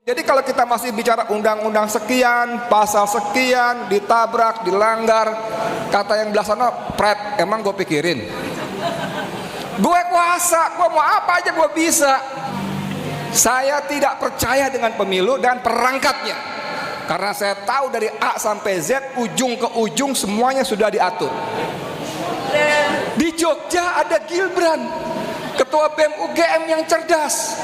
Jadi kalau kita masih bicara undang-undang sekian, pasal sekian, ditabrak, dilanggar, kata yang belah sana, pret, emang gue pikirin. Gue kuasa, gue mau apa aja gue bisa. Saya tidak percaya dengan pemilu dan perangkatnya, karena saya tahu dari A sampai Z, ujung ke ujung semuanya sudah diatur. Di Jogja ada Gibran, ketua BEM UGM yang cerdas.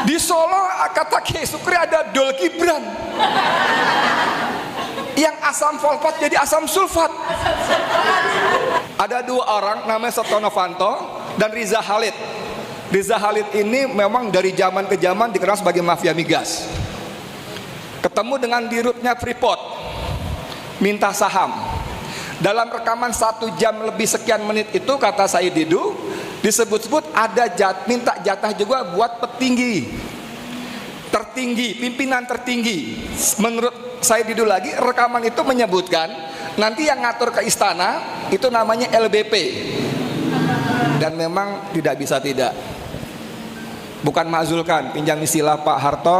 Di Solo kata Kiai Sukri ada Dol Gibran, yang asam fosfat jadi asam sulfat. Ada dua orang namanya Setia Novanto dan Riza Khalid. Riza Khalid ini memang dari zaman ke zaman dikenal sebagai mafia migas. Ketemu dengan dirutnya Freeport, minta saham. Dalam rekaman 1 jam lebih sekian menit itu, kata Said Didu, disebut-sebut ada minta jatah juga buat petinggi tertinggi, pimpinan tertinggi. Menurut Said Didu lagi, rekaman itu menyebutkan nanti yang ngatur ke istana itu namanya LBP. Dan memang tidak bisa tidak, bukan makzulkan, pinjam istilah Pak Harto,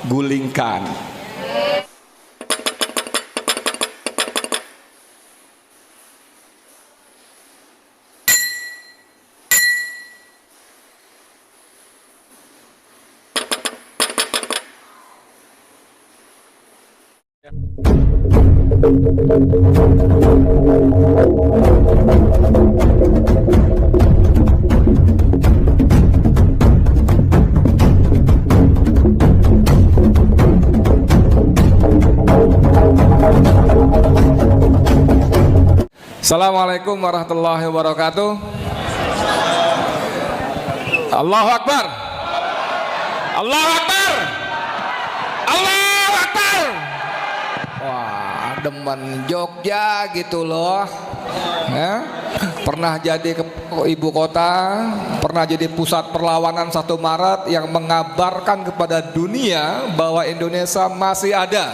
gulingkan. Assalamualaikum warahmatullahi wabarakatuh. Allahu Akbar. Allahu Akbar. Allahu Akbar. Wah, demen Jogja gitu loh ya. Pernah jadi ibu kota, pernah jadi pusat perlawanan 1 Maret yang mengabarkan kepada dunia bahwa Indonesia masih ada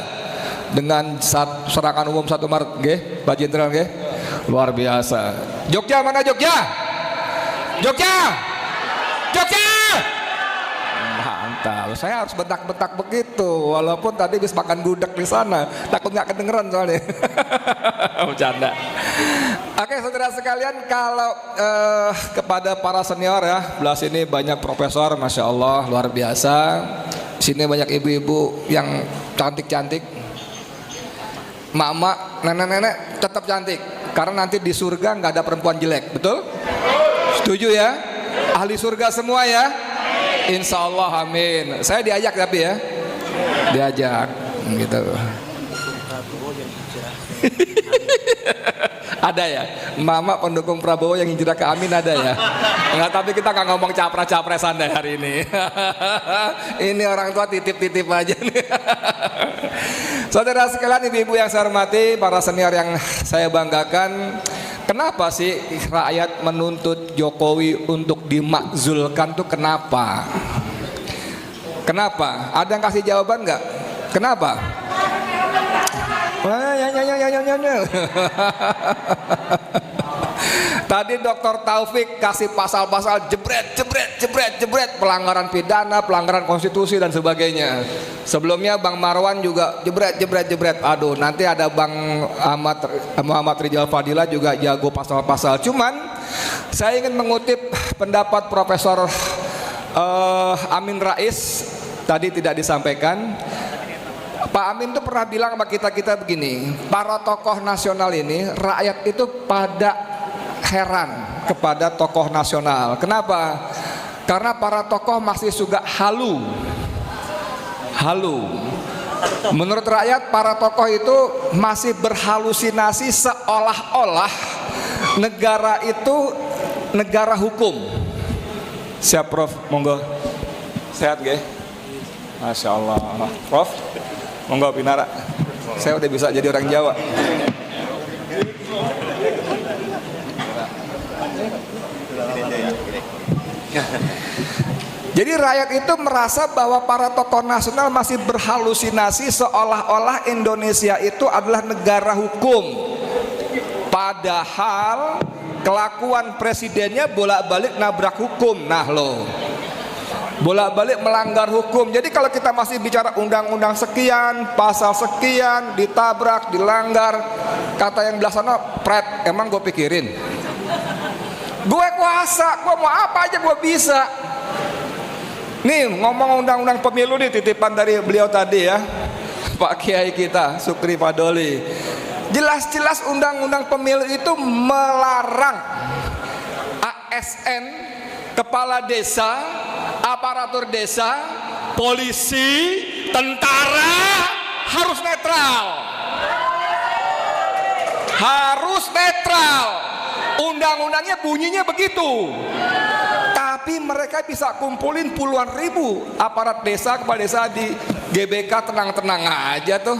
dengan serangan umum 1 Maret nggih, Pak Jenderal nggih. Luar biasa. Jogja mana Jogja? Jogja. Jogja. Mantap. Saya harus bentak-bentak begitu, walaupun tadi habis makan gudeg di sana, takut nggak kedengeran soalnya. Bercanda. Oke, saudara sekalian, kalau kepada para senior ya, belah sini banyak profesor, masya Allah, luar biasa. Sini banyak ibu-ibu yang cantik-cantik. Mak-mak, nenek-nenek tetap cantik, karena nanti di surga nggak ada perempuan jelek, betul? Setuju ya? Ahli surga semua ya? Insya Allah, amin. Saya diajak tapi ya, diajak gitu. Ada ya, mama pendukung Prabowo yang hijrah ke Amin ada ya? Enggak, tapi kita nggak ngomong capres-capresan deh hari ini. Ini orang tua titip-titip aja nih. Saudara sekalian, ibu-ibu yang saya hormati, para senior yang saya banggakan, kenapa sih rakyat menuntut Jokowi untuk dimakzulkan tuh kenapa? Kenapa? Ada yang kasih jawaban nggak? Kenapa? Tadi Dr. Taufik kasih pasal-pasal jebret, pelanggaran pidana, pelanggaran konstitusi dan sebagainya. Sebelumnya Bang Marwan juga jebret. Aduh, nanti ada Bang Muhammad Rizal Fadila juga jago pasal-pasal. Cuman saya ingin mengutip pendapat Profesor Amin Rais, tadi tidak disampaikan. Pak Amin tuh pernah bilang sama kita begini, para tokoh nasional ini, rakyat itu pada heran kepada tokoh nasional. Kenapa? Karena para tokoh masih suka halu. Menurut rakyat, para tokoh itu masih berhalusinasi seolah-olah negara itu negara hukum. Siap Prof, monggo. Sehat gak? Masya Allah. Prof, monggo pinara. Saya udah bisa jadi orang Jawa. Jadi rakyat itu merasa bahwa para tokoh nasional masih berhalusinasi seolah-olah Indonesia itu adalah negara hukum. Padahal kelakuan presidennya bolak-balik nabrak hukum. Nah loh, bolak-balik melanggar hukum. Jadi kalau kita masih bicara undang-undang sekian, pasal sekian, ditabrak, dilanggar, kata yang belah sana, pret, emang gue pikirin. Gue kuasa, gue mau apa aja gue bisa. Nih ngomong undang-undang pemilu nih, titipan dari beliau tadi ya, Pak Kiai kita Sukri Padoli. Jelas-jelas undang-undang pemilu itu melarang ASN, kepala desa, aparatur desa, polisi, tentara harus netral. Harus netral. Undang-undangnya bunyinya begitu. Tapi mereka bisa kumpulin puluhan ribu aparat desa, kepala desa di GBK, tenang-tenang aja tuh.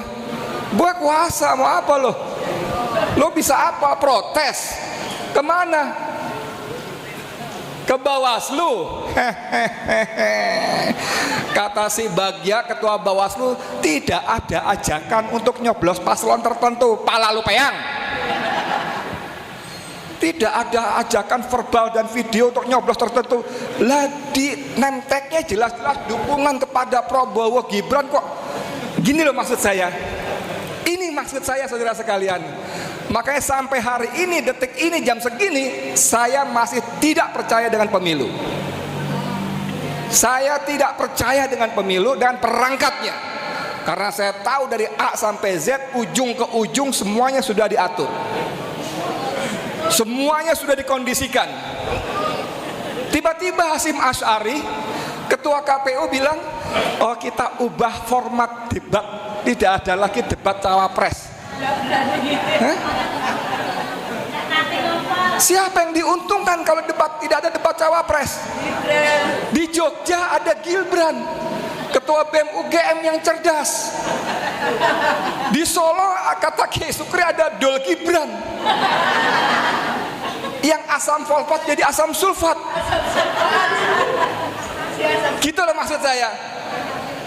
Gue kuasa, mau apa lo? Lo bisa apa? Protes. Kemana? Ke Bawaslu. Kata si Bagja, ketua Bawaslu, tidak ada ajakan untuk nyoblos paslon tertentu. Pala lu peyang. Tidak ada ajakan verbal dan video untuk nyoblos tertentu. Lah di nemteknya jelas-jelas dukungan kepada Prabowo Gibran kok. Gini loh maksud saya. Ini maksud saya saudara sekalian. Makanya sampai hari ini, detik ini, jam segini, saya masih tidak percaya dengan pemilu. Saya tidak percaya dengan pemilu dan perangkatnya. Karena saya tahu dari A sampai Z, ujung ke ujung semuanya sudah diatur. Semuanya sudah dikondisikan. Tiba-tiba Hasyim Asy'ari, ketua KPU bilang, oh kita ubah format debat, tidak ada lagi debat cawapres. Hah? Siapa yang diuntungkan kalau debat tidak ada debat cawapres? Di Jogja ada Gibran, ketua BEM UGM yang cerdas. Di Solo kata Kiai Sukri ada Dol Gibran, yang asam fosfat jadi asam sulfat. Gitu loh maksud saya.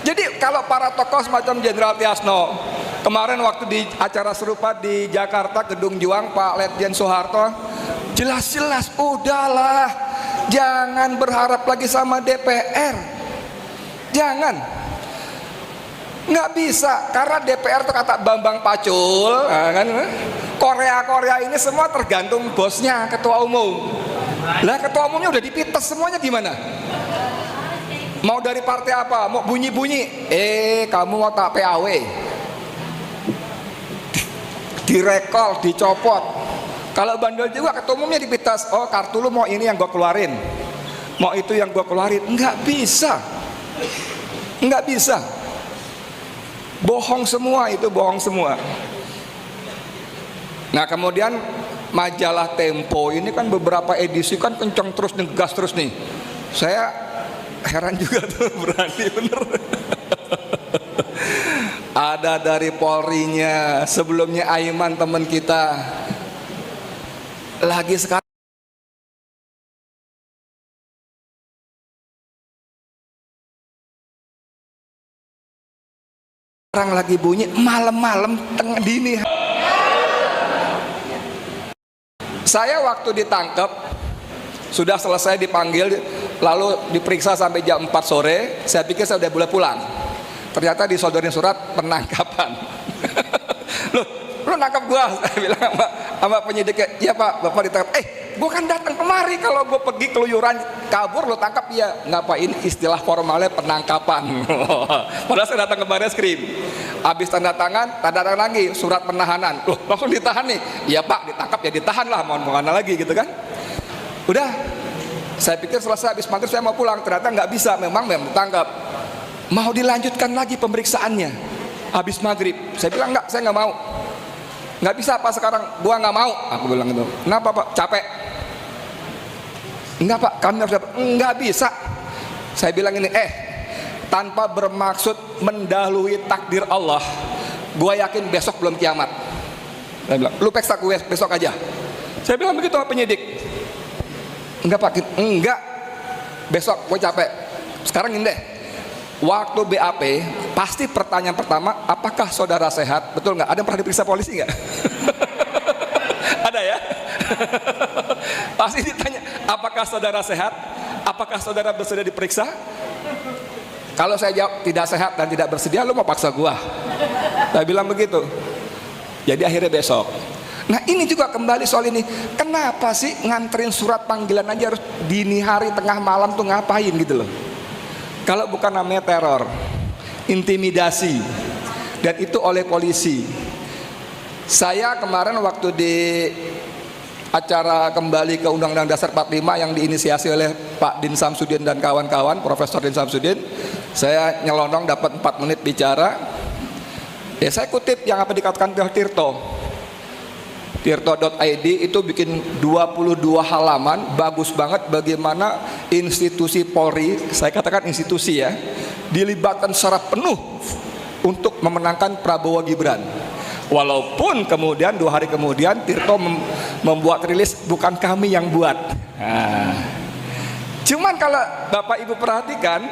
Jadi kalau para tokoh semacam Jenderal Tiasno, kemarin waktu di acara serupa di Jakarta Gedung Juang, Pak Letjen Soeharto, jelas-jelas udahlah, jangan berharap lagi sama DPR. Jangan. Nggak bisa, karena DPR itu kata Bambang Pacul, kan? Korea ini semua tergantung bosnya, ketua umum. Lah ketua umumnya udah dipites semuanya, gimana? Mau dari partai apa? Mau bunyi-bunyi? Kamu mau tak PAW? Direkol, dicopot. Kalau bandel juga ketua umumnya dipites. Oh kartu lu mau ini yang gue keluarin, mau itu yang gue keluarin. Nggak bisa. Nggak bisa. Bohong semua itu, bohong semua. Nah kemudian majalah Tempo ini kan beberapa edisi kan kencang terus, ngegas terus nih. Saya heran juga tuh, berani bener. Ada dari Polri-nya, sebelumnya Aiman teman kita. Lagi sekarang lagi bunyi malam-malam tengah dini. Saya waktu ditangkap sudah selesai dipanggil, lalu diperiksa sampai jam 4 sore. Saya pikir saya udah boleh pulang. Ternyata disodorin surat penangkapan. Lu nangkap gua? Saya bilang sama penyidiknya, iya pak, bapak ditangkap. Gua kan datang kemari, kalau gua pergi keluyuran kabur lu tangkap ya. Ngapain istilah formalnya penangkapan. Padahal saya datang ke Barreskrim. Habis tanda tangan lagi surat penahanan. Loh, langsung ditahan nih. Iya pak, ditangkap ya ditahan lah, mau mana lagi gitu kan. Udah, saya pikir selesai, habis maghrib saya mau pulang. Ternyata nggak bisa, memang ditangkap. Mau dilanjutkan lagi pemeriksaannya habis maghrib. Saya bilang enggak, saya nggak mau. Nggak bisa apa sekarang, gua nggak mau. Aku bilang gitu. Kenapa pak? Capek. Enggak pak, kami harus dapat. Nggak bisa. Saya bilang ini, tanpa bermaksud mendahului takdir Allah, gua yakin besok belum kiamat. Saya bilang, lu peksa gue besok aja. Saya bilang begitu sama penyidik. Enggak pak, enggak. Besok, gue capek. Sekarang ini deh. Waktu BAP, pasti pertanyaan pertama, apakah saudara sehat? Betul nggak? Ada yang pernah diperiksa polisi nggak? Ada ya? Pasti ditanya, apakah saudara sehat? Apakah saudara bersedia diperiksa? Kalau saya jawab tidak sehat dan tidak bersedia, lu mau paksa gua? Saya bilang begitu. Jadi akhirnya besok. Nah ini juga kembali soal ini. Kenapa sih nganterin surat panggilan aja harus dini hari tengah malam tuh ngapain gitu loh? Kalau bukan namanya teror, intimidasi, dan itu oleh polisi. Saya kemarin waktu di acara kembali ke Undang-Undang Dasar 45 yang diinisiasi oleh Pak Din Samsudin dan kawan-kawan, Profesor Din Samsudin, saya nyelonong dapat 4 menit bicara. Ya saya kutip yang apa dikatakan oleh Tirto.id itu bikin 22 halaman, bagus banget bagaimana institusi Polri, saya katakan institusi ya, dilibatkan secara penuh untuk memenangkan Prabowo Gibran. Walaupun kemudian 2 hari kemudian Tirto membuat rilis bukan kami yang buat. Cuman kalau Bapak Ibu perhatikan,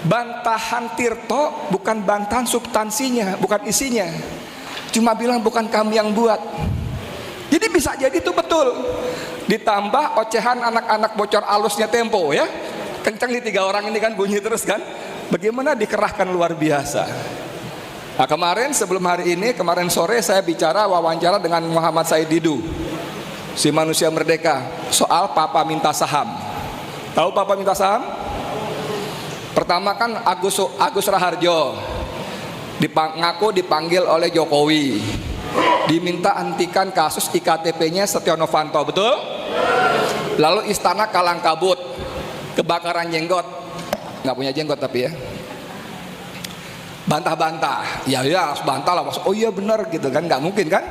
bantahan Tirto bukan bantahan substansinya, bukan isinya. Cuma bilang bukan kami yang buat. Jadi bisa jadi itu betul. Ditambah ocehan anak-anak bocor alusnya Tempo ya. Kencang nih 3 orang ini kan bunyi terus kan. Bagaimana dikerahkan luar biasa. Nah kemarin sebelum hari ini, kemarin sore saya bicara wawancara dengan Muhammad Said Didu, si manusia merdeka, soal Papa minta saham. Tahu Papa minta saham? Pertama kan Agus Raharjo ngaku dipanggil oleh Jokowi, diminta hentikan kasus IKTP-nya Setia Novanto, betul? Lalu istana kalang kabut, kebakaran jenggot, nggak punya jenggot tapi ya. Bantah-bantah, ya harus bantah lah. Oh iya benar gitu kan, nggak mungkin kan?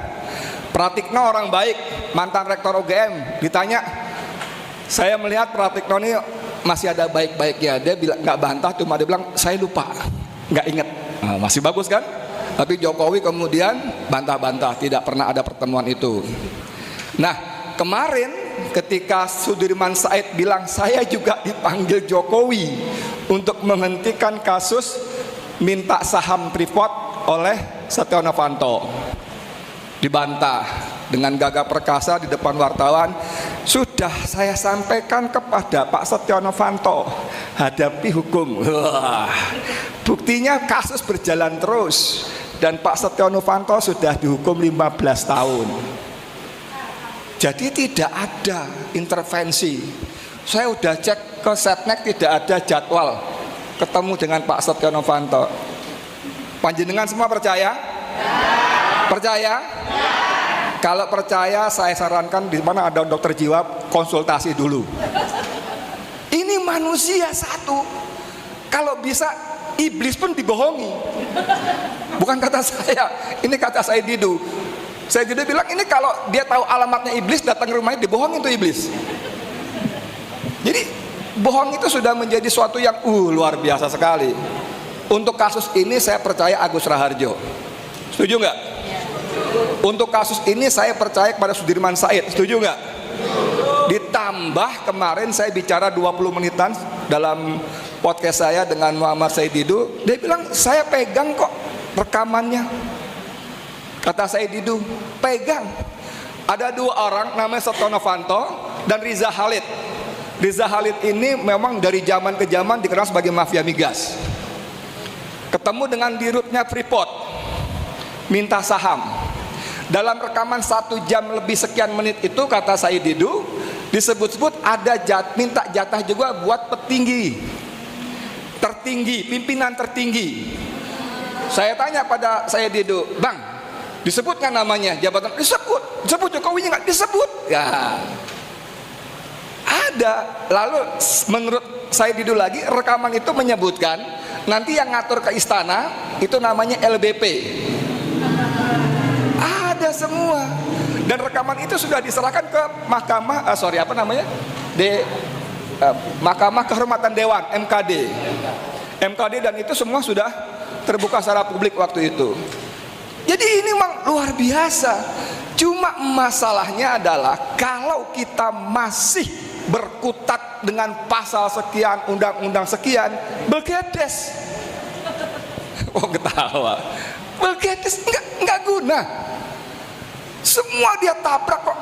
Pratikno orang baik, mantan rektor UGM, ditanya, saya melihat Pratikno ini masih ada baik-baiknya. Dia bilang nggak bantah, cuma dia bilang saya lupa, nggak inget. Nah, masih bagus kan? Tapi Jokowi kemudian bantah-bantah, tidak pernah ada pertemuan itu. Nah kemarin ketika Sudirman Said bilang saya juga dipanggil Jokowi untuk menghentikan kasus minta saham Freeport oleh Setia Novanto, dibantah dengan gagah perkasa di depan wartawan. Sudah saya sampaikan kepada Pak Setia Novanto, hadapi hukum. Buktinya kasus berjalan terus dan Pak Setia Novanto sudah dihukum 15 tahun. Jadi tidak ada intervensi. Saya udah cek ke Setnek, tidak ada jadwal ketemu dengan Pak Setia Novanto. Panjenengan semua percaya? Percaya? Kalau percaya saya sarankan di mana ada dokter jiwa konsultasi dulu. Ini manusia satu. Kalau bisa iblis pun dibohongi. Bukan kata saya, ini kata saya Didu. Saya Didu bilang ini kalau dia tahu alamatnya iblis datang ke rumahnya dibohongin tuh iblis. Jadi bohong itu sudah menjadi suatu yang luar biasa sekali. Untuk kasus ini saya percaya Agus Raharjo. Setuju nggak? Untuk kasus ini saya percaya kepada Sudirman Said. Setuju nggak? Ditambah kemarin saya bicara 20 menitan dalam podcast saya dengan Muhammad Said Didu. Dia bilang saya pegang kok rekamannya. Kata Said Didu, pegang. Ada 2 orang namanya Setia Novanto dan Riza Khalid. Riza Khalid ini memang dari zaman ke zaman dikenal sebagai mafia migas. Ketemu dengan dirutnya Freeport, minta saham. Dalam rekaman 1 jam lebih sekian menit itu kata Said Didu, disebut-sebut ada minta jatah juga buat petinggi tertinggi, pimpinan tertinggi. Saya tanya pada Said Didu, Bang, disebut nggak namanya jabatan? Disebut Jokowi nggak disebut? Ya. Ada. Lalu menurut saya Didu lagi rekaman itu menyebutkan nanti yang ngatur ke istana itu namanya LBP. Ada semua. Dan rekaman itu sudah diserahkan ke Mahkamah Mahkamah Kehormatan Dewan, MKD, dan itu semua sudah terbuka secara publik waktu itu. Jadi ini memang luar biasa. Cuma masalahnya adalah kalau kita masih berkutat dengan pasal sekian, undang-undang sekian, belgedes. Oh ketawa, belgedes nggak guna. Semua dia tabrak kok.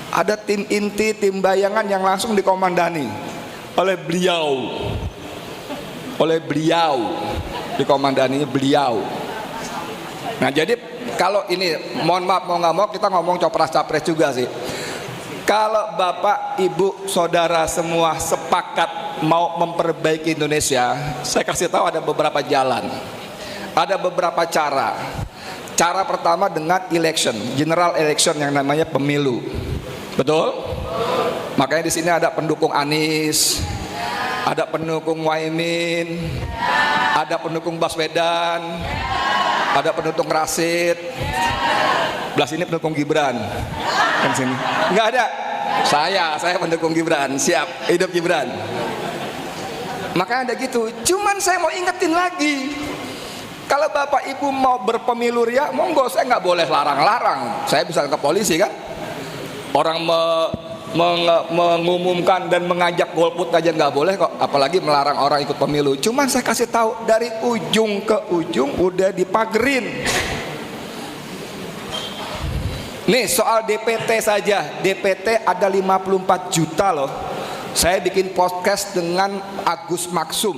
Ada tim inti, tim bayangan yang langsung dikomandani oleh beliau. oleh beliau, dikomandaninya beliau. Nah jadi kalau ini, mohon maaf mau nggak mau kita ngomong copras-capres juga sih. Kalau bapak, ibu, saudara semua sepakat mau memperbaiki Indonesia, saya kasih tahu ada beberapa jalan, ada beberapa cara. Cara pertama dengan election, general election yang namanya pemilu, betul? Makanya di sini ada pendukung Anies, ada pendukung Muhaimin, ada pendukung Baswedan, ada pendukung Rasid, belah sini pendukung Gibran, yang sini nggak ada. Saya pendukung Gibran, siap hidup Gibran. Makanya ada gitu. Cuman saya mau ingetin lagi, kalau bapak ibu mau berpemilu ria, monggo, saya nggak boleh larang-larang. Saya bisa ke polisi kan. Orang mengumumkan dan mengajak golput aja nggak boleh kok, apalagi melarang orang ikut pemilu. Cuman saya kasih tahu dari ujung ke ujung udah dipagerin. Nih soal DPT saja, DPT ada 54 juta loh. Saya bikin podcast dengan Agus Maksum,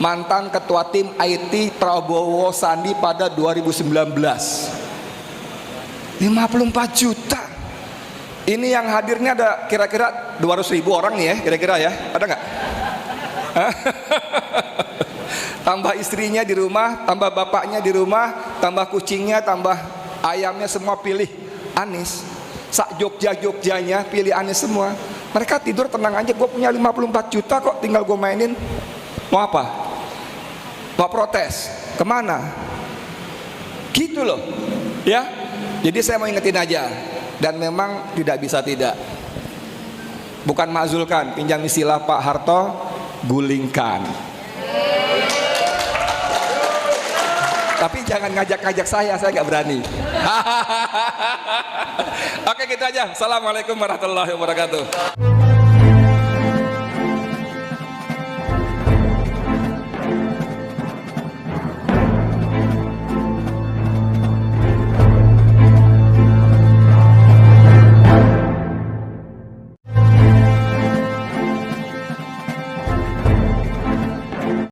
mantan ketua tim IT Prabowo Sandi pada 2019. 54 juta. Ini yang hadirnya ada kira-kira 200.000 orang nih ya, kira-kira ya. Ada nggak? Tambah istrinya di rumah, tambah bapaknya di rumah, tambah kucingnya, tambah ayamnya, semua pilih Anies. Sak Jogja-Jogjanya pilih Anies semua. Mereka tidur tenang aja, gue punya 54 juta kok, tinggal gue mainin. Mau apa? Mau protes? Kemana? Gitu loh ya. Jadi saya mau ingetin aja. Dan memang tidak bisa tidak, bukan makzulkan, pinjam istilah Pak Harto, gulingkan. Tapi jangan ngajak-ngajak saya nggak berani. Oke gitu aja. Assalamualaikum warahmatullahi wabarakatuh.